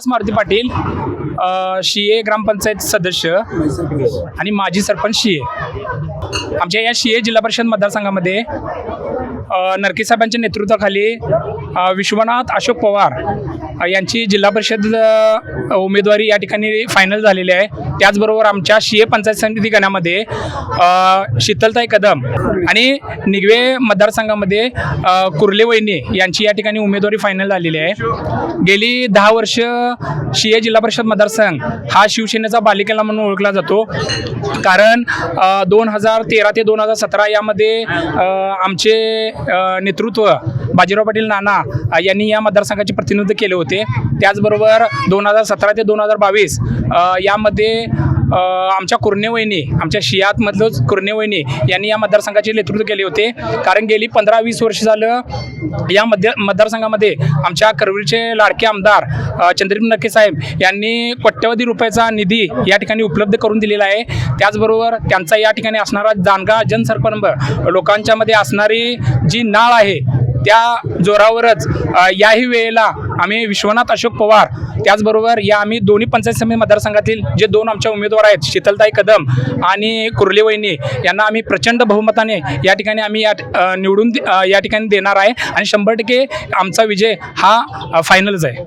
मारुती पाटील, शिये ग्रामपंचायत सदस्य आणि माजी सरपंच शिये. आमच्या या शिये जिल्हा परिषद मतदारसंघामध्ये नरके साहेबांच्या नेतृत्वाखाली विश्वनाथ अशोक पवार यांची जिल्हा परिषद उमेदवारी या ठिकाणी फायनल झालेली आहे. त्याचबरोबर आमच्या शिये पंचायत समिती गणामध्ये शीतलताई कदम आणि निगवे मतदारसंघामध्ये कुर्ले वहिनी यांची या ठिकाणी उमेदवारी फायनल झालेली आहे. गेली 10 वर्ष शिये जिल्हा परिषद मतदारसंघ हा शिवसेनेचा बालेकिल्ला म्हणून ओळखला जातो. कारण 2013 ते 2017 यामध्ये आमचे नेतृत्व बाजीराव पाटील नाना यांनी या मतदारसंघाचे प्रतिनिधित्व केले होते. त्याचबरोबर 2017 ते 2022 यामध्ये आमच्या कुर्णेवहिनी, आमच्या शियातमधलंच कुर्णेवहिनी यांनी या मतदारसंघाचे नेतृत्व केले होते. कारण गेली 15-20 वर्ष झालं या मतदारसंघामध्ये आमच्या करवीरचे लाडके आमदार चंद्रकांत नरके साहेब यांनी कोट्यवधी रुपयाचा निधी या ठिकाणी उपलब्ध करून दिलेला आहे. त्याचबरोबर त्यांचा या ठिकाणी असणारा जाणगा जनसंपर्क, लोकांच्यामध्ये असणारी जी नाळ आहे त्या जोरावरच याही वेळेला आम्ही विश्वनाथ अशोक पवार, त्याचबरोबर या आम्ही दोन्ही पंचायत समिती मतदारसंघातील जे 2 आमच्या उमेदवार आहेत शीतलताई कदम आणि कुर्ले वहिनी यांना आम्ही प्रचंड बहुमताने या ठिकाणी आम्ही निवडून या ठिकाणी देणार आहे आणि 100% आमचा विजय हा फायनलच आहे.